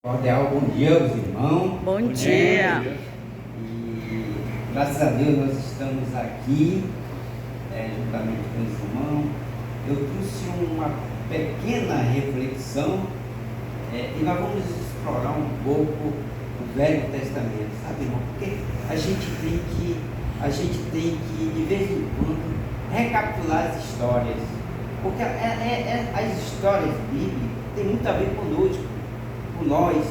Cordial, bom dia, meus irmãos. Bom dia. E graças a Deus nós estamos aqui, juntamente com os irmãos. Eu trouxe uma pequena reflexão e nós vamos explorar um pouco o Velho Testamento, sabe, irmão? Porque a gente tem que de vez em quando recapitular as histórias, porque as histórias bíblicas têm muito a ver conosco, com nós,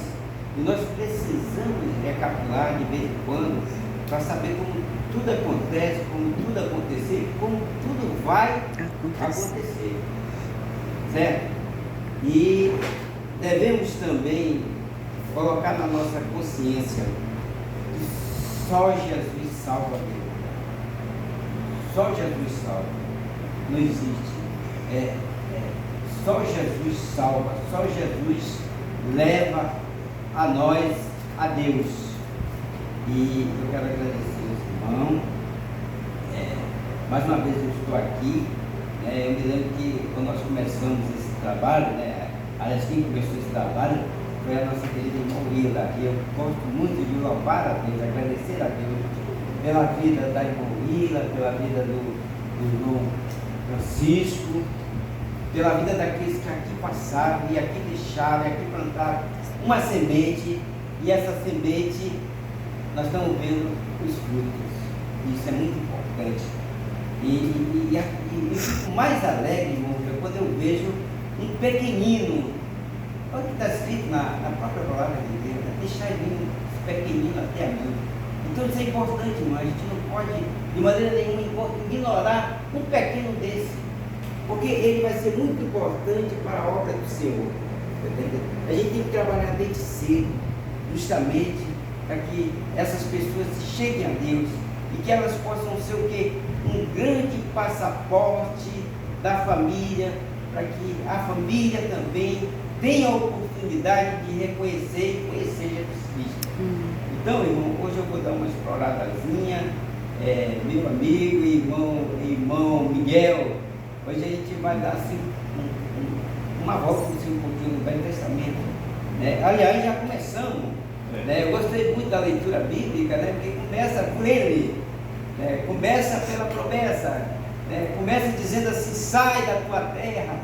e nós precisamos recapitular de vez em quando para saber como tudo acontece, como tudo acontecer, como tudo vai acontecer, certo? E devemos também colocar na nossa consciência que só Jesus salva a vida. Só Jesus salva. Não existe. Só Jesus salva. Só Jesus leva a nós a Deus. E eu quero agradecer aos irmãos. Mais uma vez eu estou aqui. Eu me lembro que quando nós começamos esse trabalho, aliás, quem começou esse trabalho foi a nossa querida irmã Willa. E eu gosto muito de louvar a Deus, agradecer a Deus pela vida da irmã Willa, pela vida do irmão Francisco, pela vida daqueles que aqui passaram e aqui deixaram, e aqui plantaram uma semente, e essa semente nós estamos vendo os frutos. Isso é muito importante. E eu fico mais alegre, irmão, quando eu vejo um pequenino. Olha o que está escrito na própria palavra de Deus, deixar vir esse pequenino até a mim. Então isso é importante, irmão. A gente não pode de maneira nenhuma ignorar um pequeno desse, porque ele vai ser muito importante para a obra do Senhor. A gente tem que trabalhar desde cedo, justamente para que essas pessoas cheguem a Deus e que elas possam ser o quê? Um grande passaporte da família, para que a família também tenha a oportunidade de reconhecer e conhecer Jesus Cristo. Então, irmão, hoje eu vou dar uma exploradazinha, meu amigo e irmão Miguel. Hoje a gente vai dar assim uma volta assim, um pouquinho no Velho Testamento. Aliás, já começamos. Eu gostei muito da leitura bíblica, porque começa por ele, começa pela promessa, começa dizendo assim: sai da tua terra.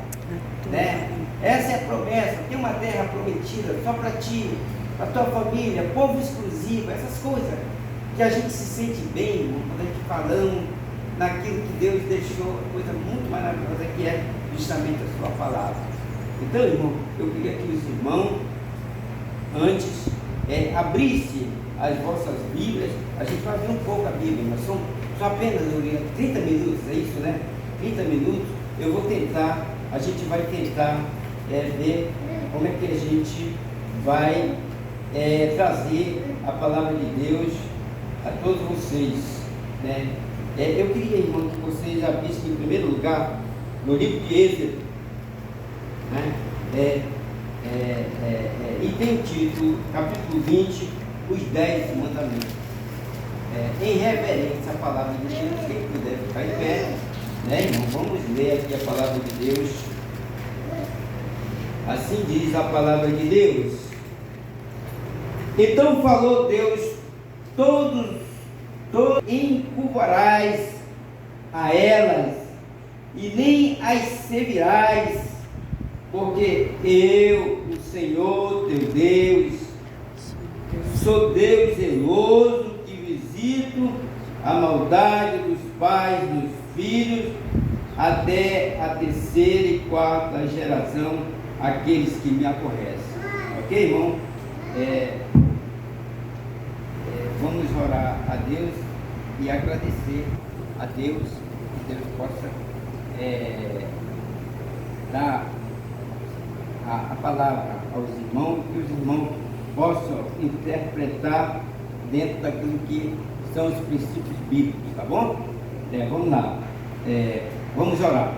Essa é a promessa, tem uma terra prometida só para ti, para tua família, povo exclusivo, essas coisas que a gente se sente bem, irmão, quando a gente falando naquilo que Deus deixou, coisa muito maravilhosa que é justamente a sua palavra. Então, irmão, eu queria que os irmãos antes abrissem as vossas Bíblias. A gente vai ver um pouco a Bíblia, mas são só apenas 30 minutos, é isso, 30 minutos. Eu vou tentar, a gente vai tentar ver como é que a gente vai trazer a palavra de Deus a todos vocês, eu queria, irmão, que vocês abrissem em primeiro lugar no livro de Êxodo, e tem o título, capítulo 20, os 10 mandamentos. Em reverência à palavra de Deus, quem puder ficar em pé, irmão, vamos ler aqui a palavra de Deus. Assim diz a palavra de Deus. Então falou Deus: todos encurvarás a elas, e nem as servirás, porque eu, o Senhor teu Deus, sou Deus zeloso, que visito a maldade dos pais dos filhos, até a terceira e quarta geração, aqueles que me aborrecem. Ok, irmão? Vamos orar a Deus e agradecer a Deus, que Deus possa dar a palavra aos irmãos, que os irmãos possam interpretar dentro daquilo que são os princípios bíblicos, tá bom? Vamos lá, vamos orar.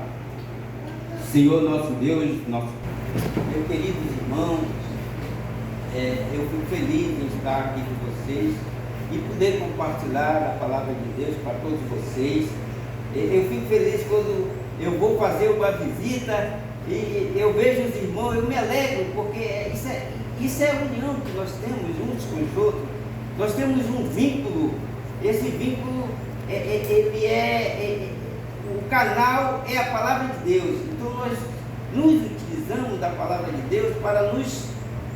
Senhor nosso Deus, meus queridos irmãos, eu fico feliz em estar aqui com vocês e poder compartilhar a palavra de Deus para todos vocês. Eu fico feliz quando eu vou fazer uma visita e eu vejo os irmãos, eu me alegro, porque isso isso é a união que nós temos uns com os outros. Nós temos um vínculo. Esse vínculo, o canal é a palavra de Deus. Então nós nos utilizamos da palavra de Deus para nos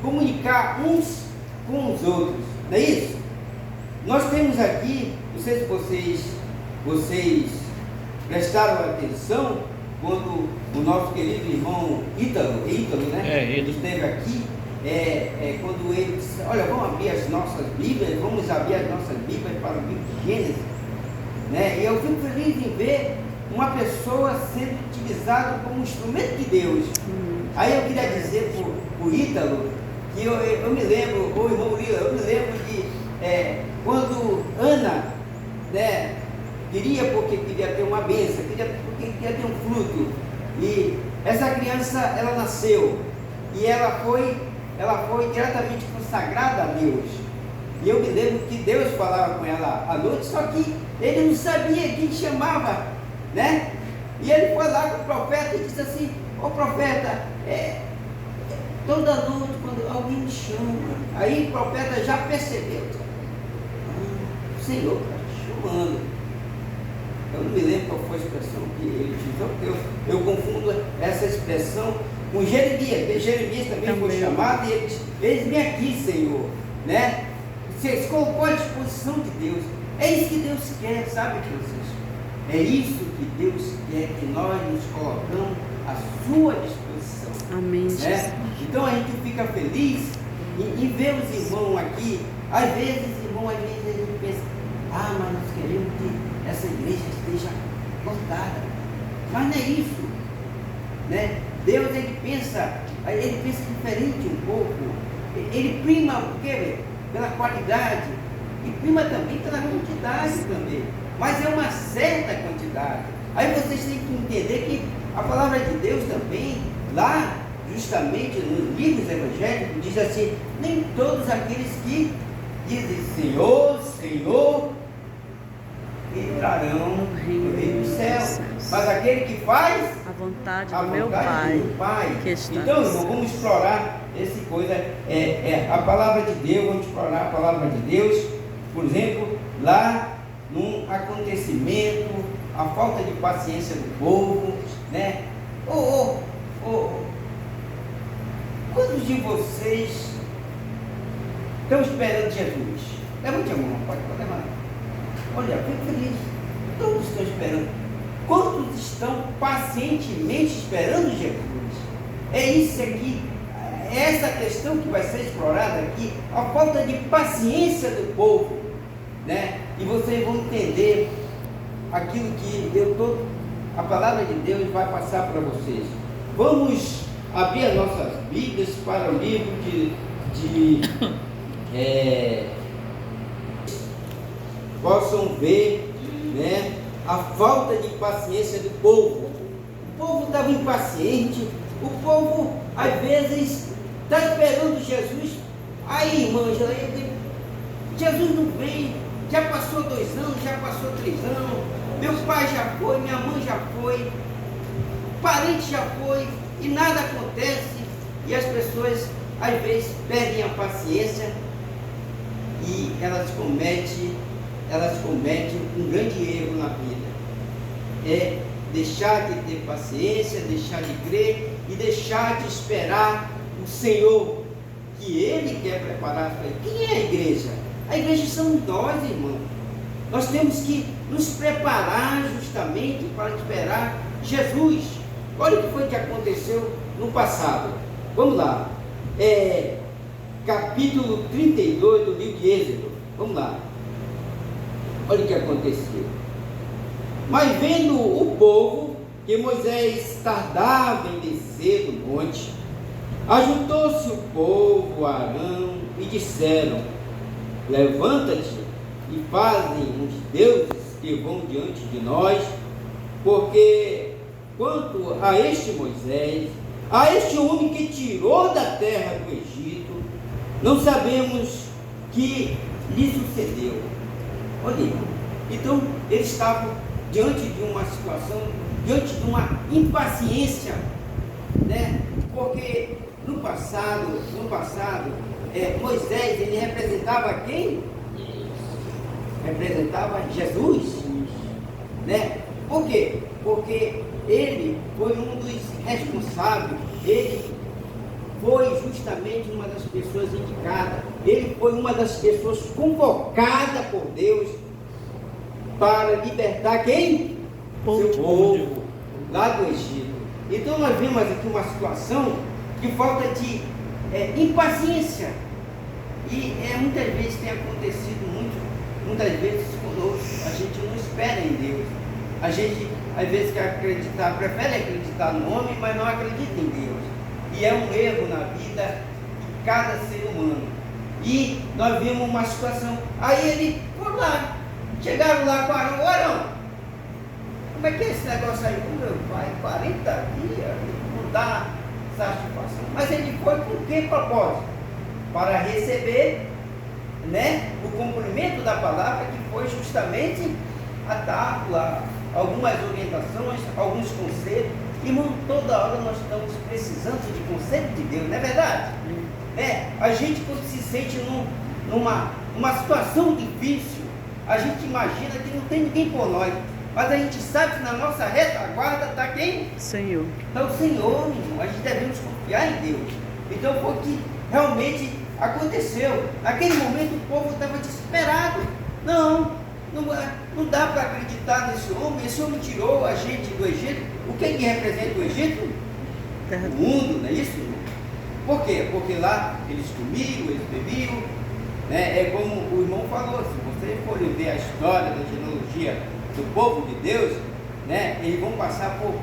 comunicar uns com os outros. Não é isso? Nós temos aqui, não sei se vocês prestaram atenção, quando o nosso querido irmão Ítalo, né? Ele esteve aqui, quando ele disse, olha, vamos abrir as nossas Bíblias, vamos abrir as nossas Bíblias para o livro de Gênesis, né? E eu fico feliz em ver uma pessoa sendo utilizada como instrumento de Deus. Aí eu queria dizer para o Ítalo, que eu me lembro, o irmão Lila, eu me lembro de quando Ana, né, queria porque queria ter uma bênção, porque queria ter um fruto, e essa criança, ela nasceu, e ela foi diretamente consagrada a Deus, e eu me lembro que Deus falava com ela à noite, só que ele não sabia quem chamava, né, e ele foi lá com o profeta e disse assim, ô profeta, toda noite quando alguém me chama, aí o profeta já percebeu, o Senhor está te chamando. Eu não me lembro qual foi a expressão que ele utilizou, eu confundo essa expressão com Jeremias, porque Jeremias também foi chamado e ele disse, eis-me aqui, Senhor, né? Você se colocou à disposição de Deus, é isso que Deus quer, sabe, Francisco? É isso que Deus quer, que nós nos colocamos à sua disposição. Amém, né? Então a gente fica feliz em ver os irmãos aqui. Às vezes, irmão, a gente pensa, mas nós queremos que essa igreja esteja lotada. Mas não é isso, né? Deus, ele pensa diferente um pouco. Ele prima o quê? Pela qualidade, e prima também pela quantidade também. Mas é uma certa quantidade. Aí vocês têm que entender que a palavra de Deus também, lá, justamente nos livros evangélicos, diz assim, nem todos aqueles que dizem Senhor, Senhor, entrarão no reino dos céus, mas aquele que faz a vontade do meu Pai, que está então, irmão, vamos explorar essa coisa, a palavra de Deus, vamos explorar a palavra de Deus, por exemplo, lá num acontecimento, a falta de paciência do povo, né? Quantos de vocês estão esperando Jesus? Levante a mão, pode levantar. Olha, fico feliz. Todos estão esperando. Quantos estão pacientemente esperando Jesus? É isso aqui, é essa questão que vai ser explorada aqui, a falta de paciência do povo, né? E vocês vão entender aquilo que a palavra de Deus vai passar para vocês. Vamos abrir as nossas Bíblias para o livro possam ver, né, a falta de paciência do povo. O povo estava impaciente, o povo às vezes está esperando Jesus. Aí, irmã, Jesus não vem, já passou 2 anos, já passou 3 anos, meu pai já foi, minha mãe já foi, parente já foi, e nada acontece, e as pessoas às vezes perdem a paciência e elas cometem um grande erro na vida. É deixar de ter paciência, deixar de crer e deixar de esperar o Senhor, que Ele quer preparar para Ele. Quem é a igreja? A igreja somos nós, irmão. Nós temos que nos preparar justamente para esperar Jesus. Olha o que foi que aconteceu no passado. Vamos lá. Capítulo 32 do livro de Êxodo. Vamos lá. Olha o que aconteceu. Mas vendo o povo que Moisés tardava em descer do monte, ajuntou-se o povo a Arão e disseram: levanta-te e fazem uns deuses que vão diante de nós, porque quanto a este Moisés, a este homem que tirou da terra do Egito, não sabemos que lhe sucedeu. Olha, então eles estavam diante de uma situação, diante de uma impaciência, né? Porque no passado, Moisés, ele representava quem? Representava Jesus, né? Por quê? Porque ele foi um dos responsáveis, ele foi justamente uma das pessoas indicadas, ele foi uma das pessoas convocadas por Deus para libertar quem? Seu povo, lá do Egito. Então nós vemos aqui uma situação de falta de impaciência, e muitas vezes tem acontecido muitas vezes conosco. A gente não espera em Deus, a gente às vezes quer acreditar, prefere acreditar no homem, mas não acredita em Deus, e é um erro na vida de cada ser humano. E nós vimos uma situação, aí ele foi lá, chegaram lá com Arão, como é que é esse negócio aí? Meu pai, 40 dias, não dá satisfação. Mas ele foi com que propósito? Para receber, né, o cumprimento da palavra, que foi justamente a tábua, algumas orientações, alguns conselhos. Irmão, toda hora nós estamos precisando de conselho de Deus, não é verdade? A gente, quando se sente numa situação difícil, a gente imagina que não tem ninguém por nós, mas a gente sabe que na nossa retaguarda está quem? Senhor. Está o Senhor, irmão. A gente devemos confiar em Deus. Então foi o que realmente aconteceu. Naquele momento o povo estava desesperado. Não dá para acreditar nesse homem. Esse homem tirou a gente do Egito. O que representa o Egito? O mundo, não é isso? Por quê? Porque lá eles comiam, eles bebiam, né? É como o irmão falou, se você for ver a história da genealogia do povo de Deus, né? Eles vão passar por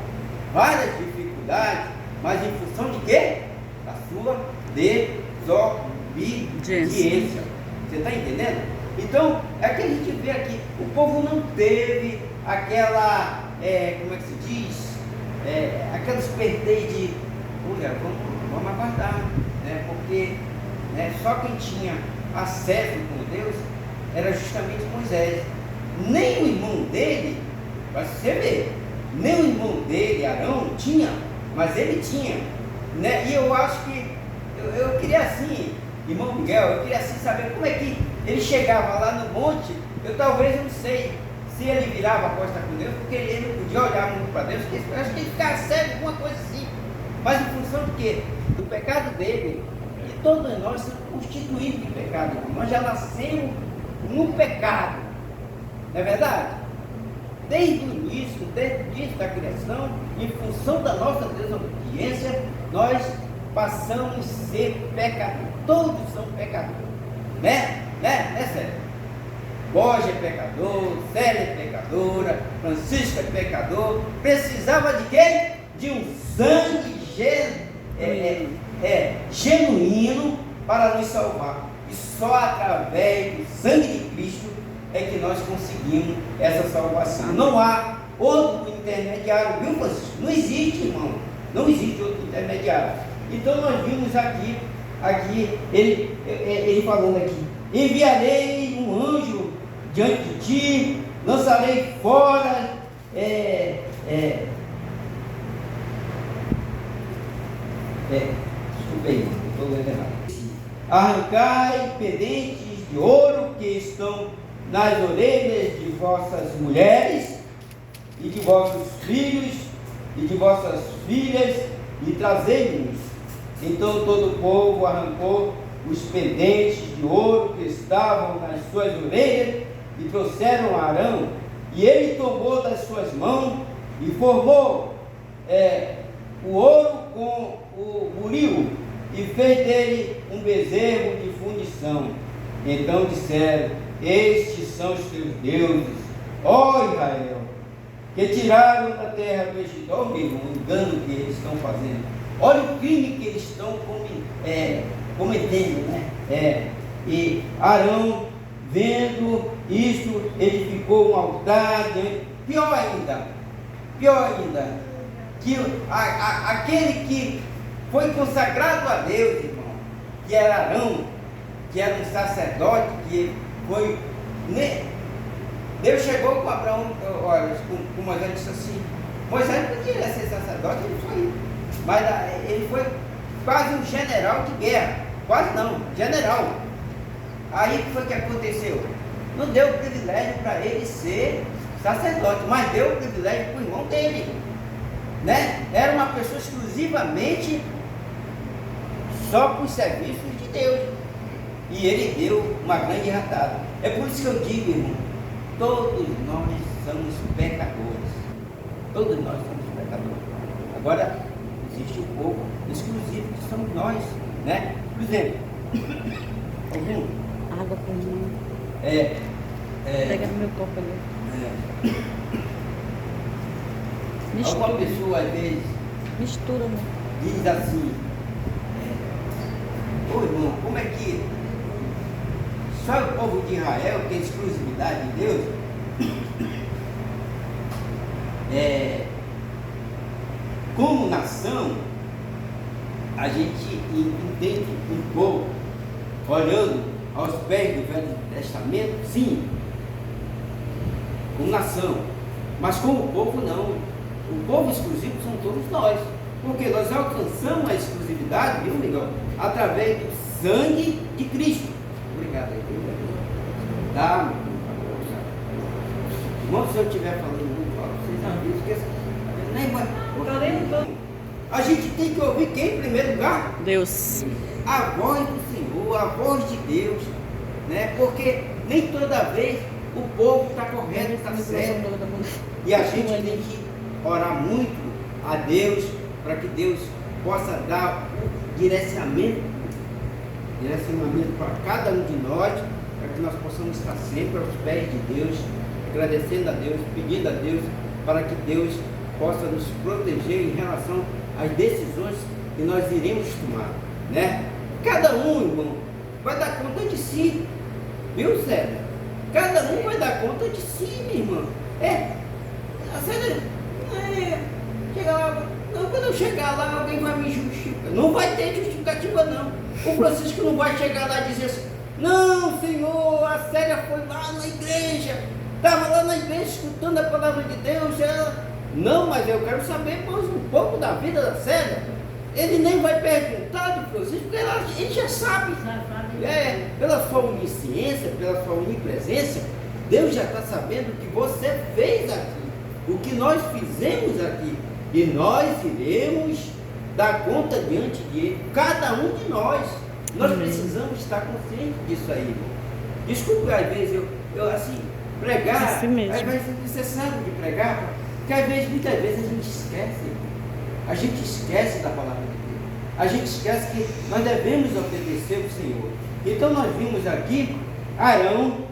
várias dificuldades, mas em função de quê? Da sua desobediência. Você está entendendo? Então, é que a gente vê aqui, o povo não teve aquela, como é que se diz? Aquela espertez de, olha, vamos aguardar, né? Porque só quem tinha acesso com Deus era justamente Moisés. Nem o irmão dele, para você ver, nem o irmão dele, Arão, tinha, mas ele tinha, né? E eu acho que, eu queria assim, irmão Miguel, eu queria assim saber como é que ele chegava lá no monte. Eu não sei se ele virava a costa com Deus, porque ele não podia olhar muito para Deus, porque eu acho que ele ficava cego, alguma coisa assim. Mas em função do quê? Do pecado dele. E todos nós somos constituídos de pecado. Nós já nascemos no pecado. Não é verdade? Desde o início da criação, em função da nossa desobediência, nós passamos a ser pecadores. Todos são pecadores. Né? É sério. Borja é pecador, Célia é pecadora, Francisco é pecador. Precisava de quê? De um sangue genuíno para nos salvar. E só através do sangue de Cristo é que nós conseguimos essa salvação. Não há outro intermediário, viu, Francisco? Não existe, irmão. Não existe outro intermediário. Então nós vimos aqui ele falando aqui: enviarei um anjo diante de ti, lançarei fora desculpei, estou lendo errado. Arrancai pendentes de ouro que estão nas orelhas de vossas mulheres e de vossos filhos e de vossas filhas, e trazei-nos. Então todo o povo arrancou os pendentes de ouro que estavam nas suas orelhas e trouxeram a Arão, e ele tomou das suas mãos e formou o ouro com o buril, e fez dele um bezerro de fundição. Então disseram: estes são os teus deuses, ó Israel, que tiraram da terra do Egito. Olha o engano que eles estão fazendo, olha o crime que eles estão cometendo, né? E Arão, vendo isto, edificou um altar. Pior ainda, que aquele que foi consagrado a Deus, irmão, que era Arão, que era um sacerdote, que foi, né? Deus chegou com Abraão, olha, com Moisés, disse assim: Moisés não podia ser sacerdote, ele foi, mas ele foi quase um general de guerra. Quase não, general. Aí o que foi que aconteceu? Não deu o privilégio para ele ser sacerdote, mas deu o privilégio para o irmão dele, né? Era uma pessoa exclusivamente só para os serviços de Deus, e ele deu uma grande ratada. É por isso que eu digo, irmão, todos nós somos pecadores, todos nós somos pecadores. Agora existe um povo exclusivo que somos nós, né? Por exemplo, água com mim. Pega no meu copo ali. Alguma pessoa às vezes mistura, né? diz assim: ô irmão, como é que só o povo de Israel tem exclusividade de Deus? Como nação, a gente entende um pouco, olhando aos pés do Velho Testamento, sim, como nação, mas como povo não. O povo exclusivo são todos nós, porque nós alcançamos a exclusividade, viu, Miguel? Através do sangue de Cristo. Obrigado aí. Tá? Irmão, se eu estiver falando muito, vocês avisam que a gente tem que ouvir quem em primeiro lugar? Deus. A voz do Senhor, a voz de Deus, né? Porque nem toda vez o povo está correto, está certo. E a gente tem que orar muito a Deus para que Deus possa dar o direcionamento para cada um de nós, para que nós possamos estar sempre aos pés de Deus, agradecendo a Deus, pedindo a Deus para que Deus possa nos proteger em relação às decisões que nós iremos tomar, né? Cada um, irmão, vai dar conta de si, viu, Célia? Cada um vai dar conta de si, minha irmã. A Célia, chega lá, não, quando eu chegar lá, alguém vai me justificar. Não vai ter justificativa, não. O Francisco não vai chegar lá e dizer assim: não, Senhor, a Célia foi lá na igreja, estava lá na igreja escutando a palavra de Deus. Não, mas eu quero saber mais um pouco da vida da Célia. Ele nem vai perguntar do Francisco, porque ele já sabe. Pela sua onisciência, pela sua onipresença, Deus já está sabendo o que você fez aqui, o que nós fizemos aqui. E nós iremos dar conta diante de Ele, cada um de nós. Nós precisamos estar conscientes disso aí, irmão. Desculpe, às vezes, eu assim, pregar, assim mesmo. Às vezes é necessário de pregar, porque às vezes, muitas vezes a gente esquece, irmão. A gente esquece da palavra de Deus. A gente esquece que nós devemos obedecer ao Senhor. Então nós vimos aqui Arão,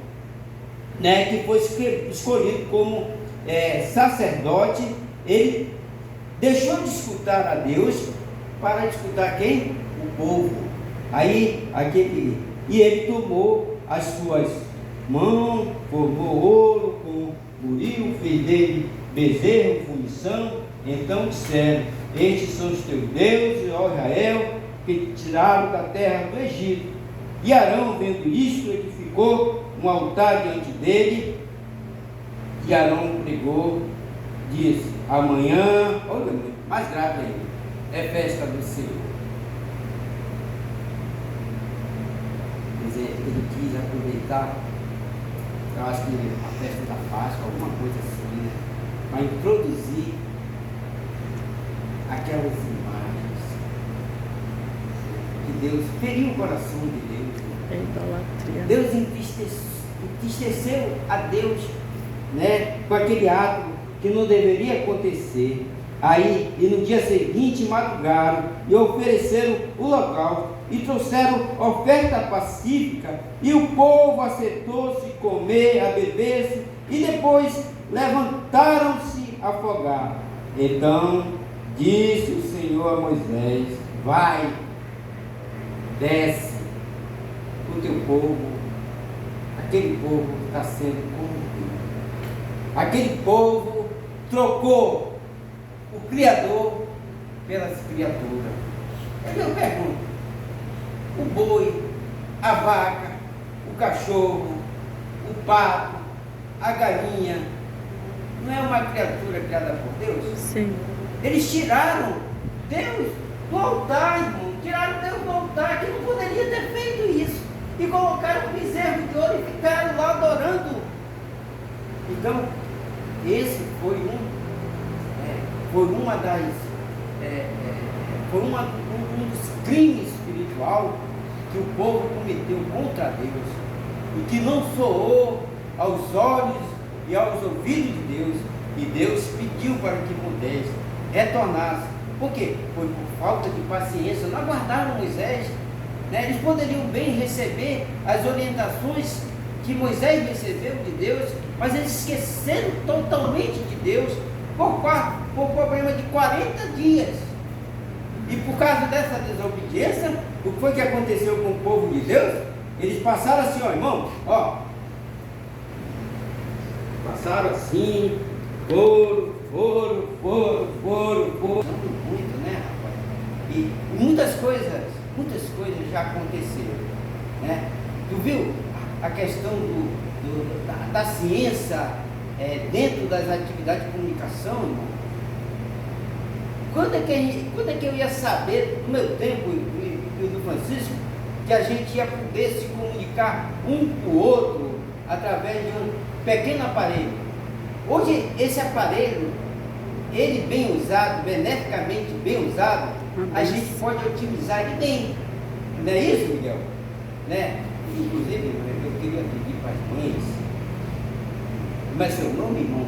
né, que foi escolhido como sacerdote. Ele deixou de escutar a Deus para escutar quem? O povo. Aí e ele tomou as suas mãos, formou ouro com buril, fez dele bezerro, fundição. Então disseram: estes são os teus deuses, ó Israel, que te tiraram da terra do Egito. E Arão, vendo isto, edificou um altar diante dele. E Arão pregou, disse: amanhã, olha, mais grave ainda, é festa do Senhor. Quer dizer, ele quis aproveitar, eu acho que a festa da Páscoa, alguma coisa assim, né, para introduzir aquelas imagens que Deus feriu o coração de Deus. É idolatria. Deus entristeceu a Deus, né, com aquele ato que não deveria acontecer. Aí, e no dia seguinte madrugaram e ofereceram o local e trouxeram oferta pacífica, e o povo aceitou-se comer, a beber-se, e depois levantaram-se a afogar. Então disse o Senhor a Moisés: vai, desce, o teu povo, aquele povo está sendo corrompido. Aquele povo trocou o Criador pelas criaturas. Eu pergunto: o boi, a vaca, o cachorro, o pato, a galinha, não é uma criatura criada por Deus? Sim. Eles tiraram Deus do altar, irmão. tiraram Deus do altar, que não poderia ter feito isso. E colocaram um bezerro de ouro e ficaram lá adorando. Então, esse foi um dos crimes espiritual que o povo cometeu contra Deus e que não soou aos olhos e aos ouvidos de Deus, e Deus pediu para que Moisés retornasse. Por quê? Foi por falta de paciência, não aguardaram Moisés, né? Eles poderiam bem receber as orientações que Moisés recebeu de Deus, mas eles esqueceram totalmente de Deus por problema de 40 dias. E por causa dessa desobediência, o que foi que aconteceu com o povo de Deus? Eles passaram assim, ó, irmão, ó. Passaram assim, foram. Muito, né, rapaz? E muitas coisas já aconteceram, né? Tu viu a questão da ciência dentro das atividades de comunicação, irmão? Quando é que eu ia saber, no meu tempo e do Francisco, que a gente ia poder se comunicar um com o outro através de um pequeno aparelho? Hoje, esse aparelho, ele bem usado, beneficamente bem usado, a gente pode otimizar ele bem. Não é isso, Miguel? Né? Inclusive, eu queria pedir para as mães, mas seu nome, irmão?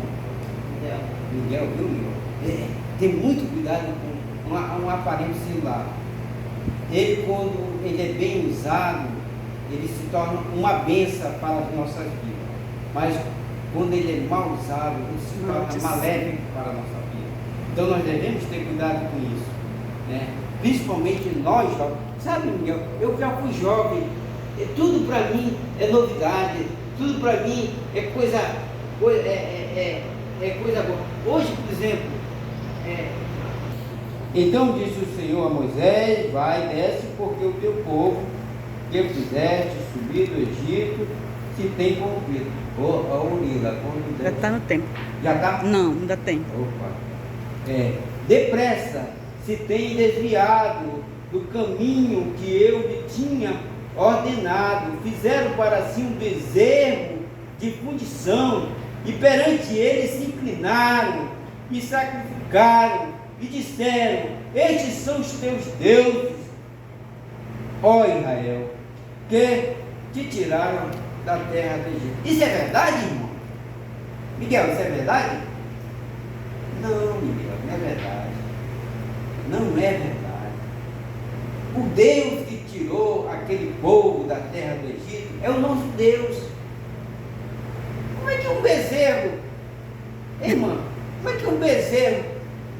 Miguel, viu, Miguel? Tem muito cuidado com um aparelho celular. Ele, quando ele é bem usado, ele se torna uma bênção para as nossas vidas. Mas quando ele é mal usado, ele se torna maléfico para a nossa vida. Então nós devemos ter cuidado com isso, né? Principalmente nós jovens. Sabe, Miguel, eu já fui jovem, tudo para mim é novidade, tudo para mim é coisa boa. Hoje, por exemplo, então disse o Senhor a Moisés: vai, desce, porque o teu povo que eu fizeste subir do Egito se tem cumprido. Já está no tempo. Já está? Não, ainda tem. Opa. Depressa se tem desviado do caminho que eu lhe tinha ordenado. Fizeram para si um bezerro de fundição, e perante ele se inclinaram e sacrificaram, e disseram: estes são os teus deuses, ó Israel, que te tiraram da terra do Egito. Isso é verdade, irmão? Miguel, isso é verdade? Não, Miguel, não é verdade. Não é verdade. O Deus que tirou aquele povo da terra do Egito é o nosso Deus. Como é que um bezerro, irmão, como é que um bezerro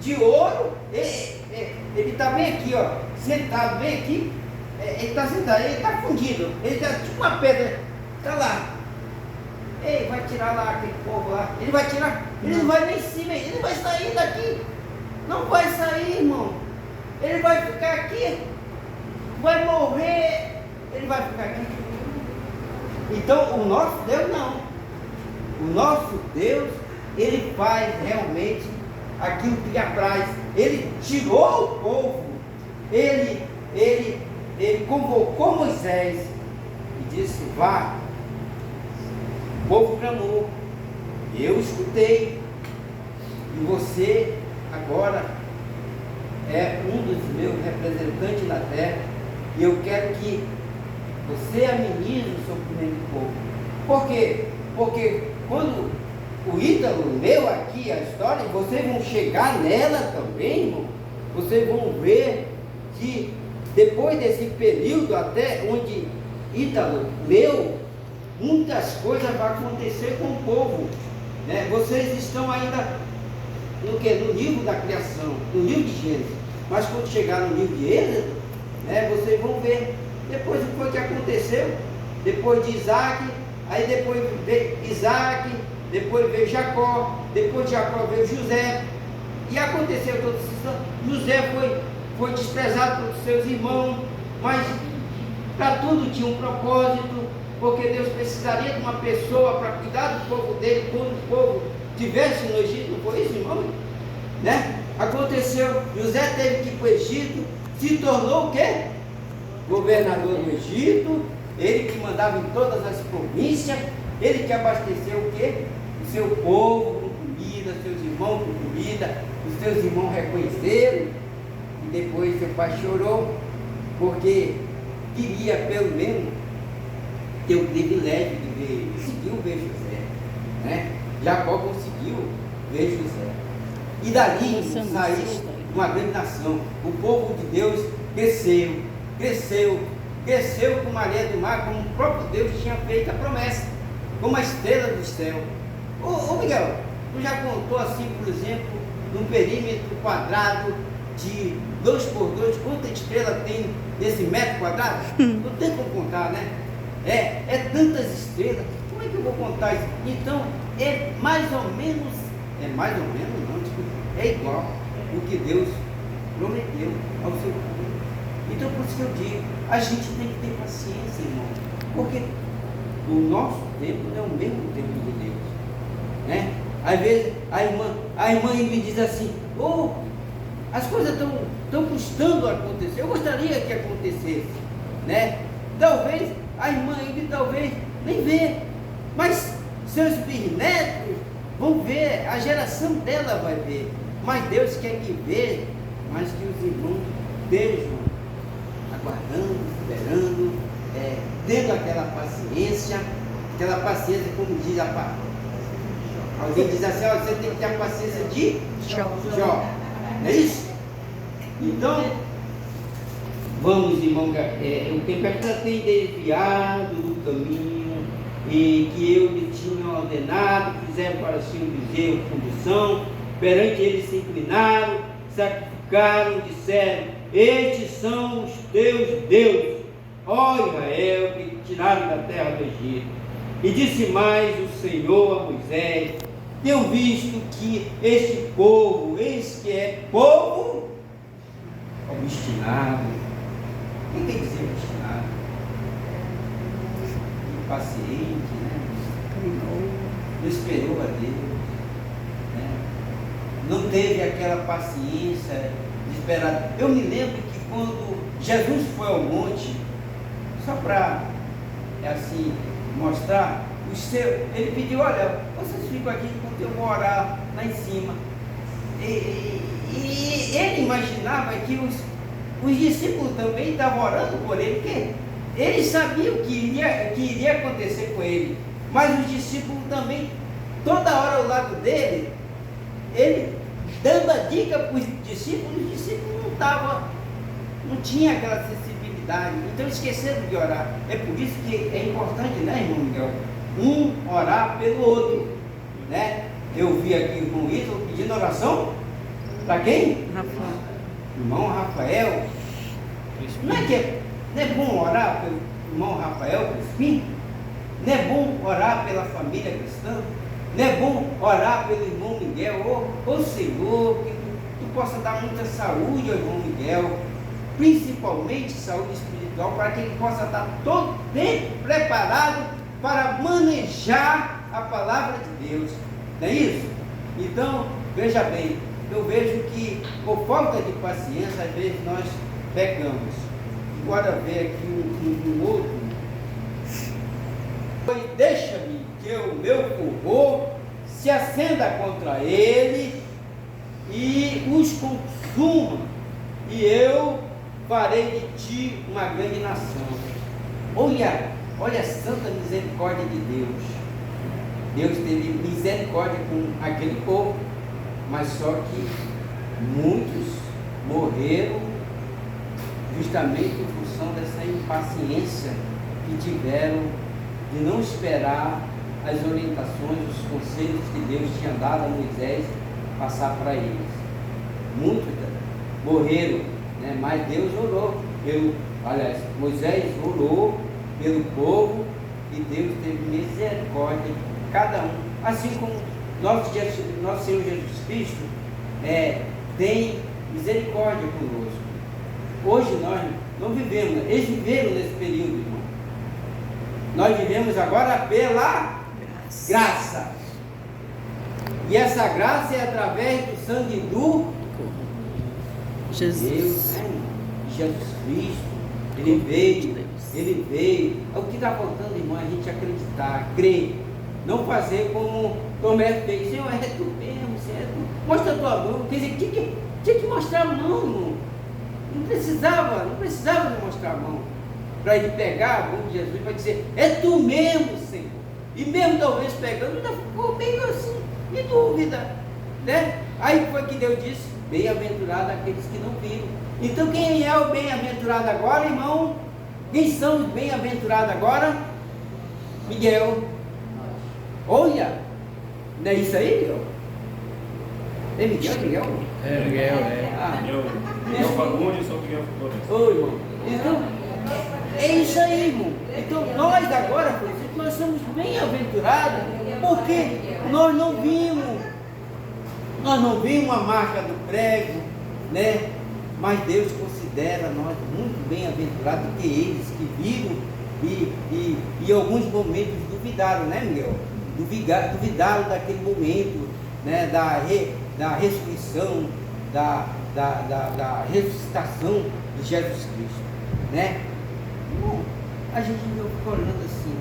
de ouro, ele está bem aqui, ó, sentado bem aqui, ele está sentado, ele está fundido, ele está tipo uma pedra, está lá. Ei, vai tirar lá aquele povo lá, ele vai tirar, ele não vai nem em cima, ele não vai sair daqui, não vai sair, irmão, ele vai ficar aqui, vai morrer, ele vai ficar aqui. Então o nosso Deus não, o nosso Deus, ele faz realmente aquilo que lhe apraz. Ele tirou o povo, ele convocou Moisés e disse: vá. O povo clamou, eu escutei, e você agora é um dos meus representantes na terra, e eu quero que você amenize o sofrimento do povo. Por quê? Porque quando o Ítalo leu aqui a história, vocês vão chegar nela também, irmão. Vocês vão ver que depois desse período até onde Ítalo leu, muitas coisas vão acontecer com o povo, né? Vocês estão ainda no livro da criação, no livro de Gênesis, mas quando chegar no livro de Êxodo, né, vocês vão ver depois o que foi que aconteceu, depois de Isaac, aí depois veio Isaac, depois veio Jacó, depois de Jacó veio José, e aconteceu tudo isso. José foi desprezado pelos seus irmãos, mas para tudo tinha um propósito, porque Deus precisaria de uma pessoa para cuidar do povo dele quando o povo estivesse no Egito. Não foi isso, irmão? Né? Aconteceu, José teve que ir para o Egito, se tornou o quê? Governador do Egito, ele que mandava em todas as províncias, ele que abasteceu o quê? O seu povo com comida, seus irmãos com comida, os seus irmãos reconheceram, e depois seu pai chorou, porque queria pelo menos ter o privilégio de ver ele, conseguiu ver José, né? Jacó conseguiu ver José, e dali saiu uma grande nação. O povo de Deus cresceu como a areia do mar, como o próprio Deus tinha feito a promessa, como a estrela do céu. Ô Miguel, tu já contou assim, por exemplo, num perímetro quadrado de 2 por 2, quanta estrela tem nesse metro quadrado? Não tem como contar, né? É tantas estrelas, como é que eu vou contar isso? Então, é mais ou menos não, desculpa, é igual o que Deus prometeu ao seu povo. Então, por isso que eu digo, a gente tem que ter paciência, irmão, porque o nosso tempo não é o mesmo tempo de Deus, né? Às vezes a irmã me diz assim: as coisas estão custando a acontecer, eu gostaria que acontecesse, né? Talvez a irmã talvez nem vê, mas seus bisnetos vão ver, a geração dela vai ver, mas Deus quer que veja, mas que os irmãos estejam aguardando, esperando, tendo aquela paciência, como diz a palavra. Alguém diz assim: você tem que ter a paciência de Jó, não é isso? Então, vamos, irmão, o tempestade tem desviado do caminho e que eu lhe tinha ordenado, fizeram para si um bezerro com fundição, perante eles se inclinaram, sacrificaram, disseram: estes são os teus deuses, ó Israel, que te tiraram da terra do Egito. E disse mais o Senhor a Moisés: tenho visto que este povo, eis que é povo obstinado. O que quer dizer obstinado? Impaciente, né? Não esperou a Deus, né? Não teve aquela paciência de esperar. Eu me lembro que quando Jesus foi ao monte, só para assim mostrar, ele pediu: olha, vocês ficam aqui enquanto eu vou orar lá em cima. E ele imaginava que os discípulos também estavam orando por ele, porque eles sabiam que iria acontecer com ele, mas os discípulos também, toda hora ao lado dele, ele dando a dica para os discípulos não tinha aquela sensibilidade, então esqueceram de orar. É por isso que é importante, né, irmão Miguel, um orar pelo outro, né? Eu vi aqui o irmão Ítalo pedindo oração para quem? Irmão Rafael. Não é bom orar pelo irmão Rafael Crispim? Não é bom orar pela família cristã? Não é bom orar pelo irmão Miguel? Ô Senhor, que tu possa dar muita saúde ao irmão Miguel, principalmente saúde espiritual, para que ele possa estar todo tempo preparado para manejar a palavra de Deus. Não é isso? Então, veja bem, eu vejo que por falta de paciência, às vezes nós pecamos. Agora ver aqui um outro. Deixa-me que o meu favor se acenda contra ele e os consuma, e eu farei de ti uma grande nação. Olha a santa misericórdia de Deus. Deus teve misericórdia com aquele povo, mas só que muitos morreram justamente em função dessa impaciência que tiveram de não esperar as orientações, os conselhos que Deus tinha dado a Moisés passar para eles. Muitos morreram, né? Mas Deus orou Moisés orou pelo povo e Deus teve misericórdia de cada um, assim como nosso Senhor Jesus Cristo tem misericórdia conosco. Hoje nós não vivemos, eles viveram nesse período, irmão. Nós vivemos agora pela graça. E essa graça é através do sangue do Jesus. Deus, né? Jesus Cristo. Ele veio. O que está faltando, irmão, é a gente acreditar, crer. Não fazer como Tomé fez. Senhor, é tu mesmo, Senhor. Mostra a tua mão. Quer dizer, tinha que mostrar a mão, irmão. Não precisava de mostrar a mão. Para ele pegar a mão de Jesus para dizer, é tu mesmo, Senhor. E mesmo talvez pegando, ainda ficou meio assim, de dúvida. Né? Aí foi que Deus disse, bem-aventurado aqueles que não viram. Então quem é o bem-aventurado agora, irmão? Quem são os bem-aventurados agora? Miguel. Olha, não é isso aí, Miguel? É Miguel? É, Miguel, Miguel Fagundes e São Miguel Flores. Oi, irmão. Então, é isso aí, irmão. Então, nós agora, por exemplo, nós somos bem-aventurados, porque nós não vimos a marca do prego, né? Mas Deus considera nós muito bem-aventurados do que eles que viram e em alguns momentos duvidaram, né, Miguel? Duvidaram daquele momento, né, da ressurreição, da ressuscitação de Jesus Cristo, né? Bom, a gente não fica olhando assim.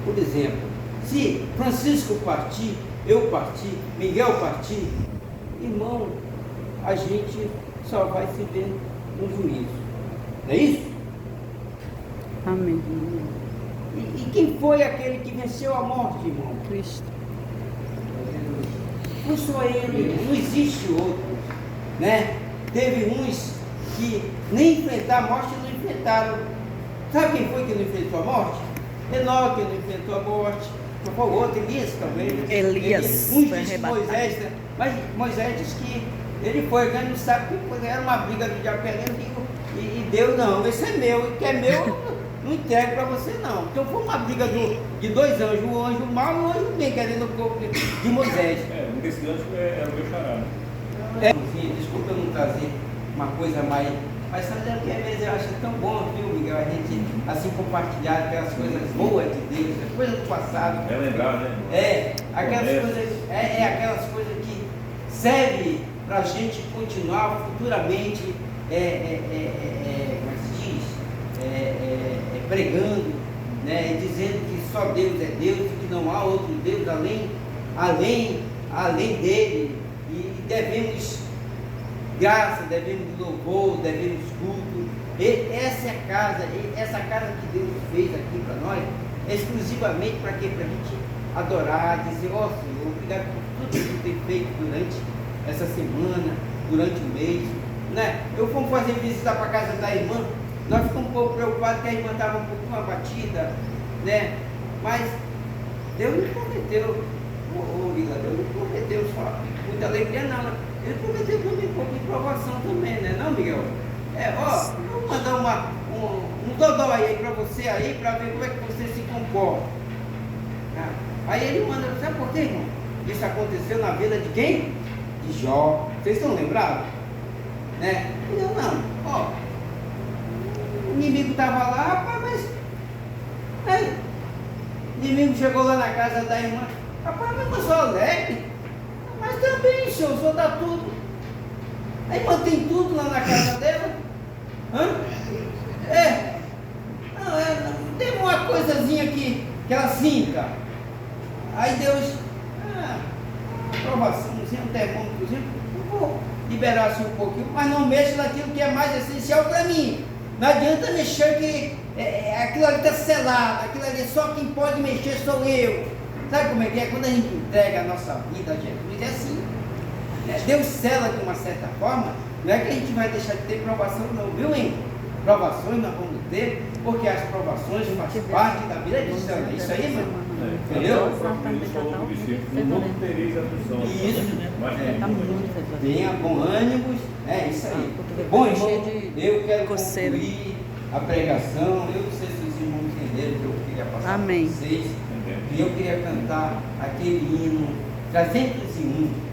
Por exemplo, se Francisco partir, eu partir, Miguel partir, irmão, a gente só vai se ver no juízo. Não é isso? Amém. E quem foi aquele que venceu a morte, irmão? Cristo. Não só ele, não existe outro, né? Teve uns que nem enfrentar a morte não enfrentaram. Sabe quem foi que não enfrentou a morte? Enoque não enfrentou a morte. Não foi outro, Elias também. Elias uns foi disse arrebatado. Moisés, né? Mas Moisés disse que ele foi ganhando, sabe que era uma briga do diabo e Deus não, esse é meu, e que é meu, não entrego para você não. Então foi uma briga de dois anjos, um anjo mau e um anjo bem, querendo o corpo de Moisés. Um desses anjos era o meu xará, né? Desculpa eu não trazer uma coisa mais. Mas sabe o que às vezes eu acho tão bom, viu, Miguel? A gente assim compartilhar aquelas coisas boas de Deus, as coisas do passado. É lembrar, né? Aquelas coisas, aquelas coisas que servem para a gente continuar futuramente, como se diz? Pregando, né? Dizendo que só Deus é Deus e que não há outro Deus além dele. E devemos graça, devemos louvor, devemos culto. Essa é a casa, essa casa que Deus fez aqui para nós, é exclusivamente para quê? Para a gente adorar, dizer, ó Senhor, obrigado por tudo que tem feito durante essa semana, durante o mês. Né? Eu fomos fazer visita para a casa da irmã, nós ficamos um pouco preocupados que a irmã estava um pouquinho abatida, né? Mas Deus não prometeu, Deus não prometeu só muita alegria não. Ele prometeu também um pouco de provação também, né? Não, Miguel? Vou mandar um dodó aí para você aí, para ver como é que você se comporta. Aí ele manda, sabe por quê, irmão? Isso aconteceu na vida de quem? De Jó. Vocês estão lembrados? Né? Não. O inimigo estava lá, rapaz, mas... o inimigo chegou lá na casa da irmã. Rapaz, mas eu sou alegre. Mas também, senhor dá tudo. A irmã tem tudo lá na casa dela. Tem uma coisazinha que ela sinta. Aí Deus, provaçãozinha, um termômetrozinho, eu vou liberar assim um pouquinho, mas não mexa naquilo que é mais essencial para mim. Não adianta mexer que aquilo ali está selado, aquilo ali só quem pode mexer sou eu. Sabe como é que é? Quando a gente entrega a nossa vida a Jesus, é assim. Deus sela de uma certa forma, não é que a gente vai deixar de ter provação não, viu, hein? Provações nós vamos ter, porque as provações fazem parte da vida cristã. É isso aí, mano? Entendeu? Não tereis aflição. Isso. Tenha bom ânimo. É isso aí. Bom, irmão, eu quero concluir a pregação. Eu não sei se os irmãos entenderam o que eu queria passar para vocês. E eu queria cantar aquele hino 301.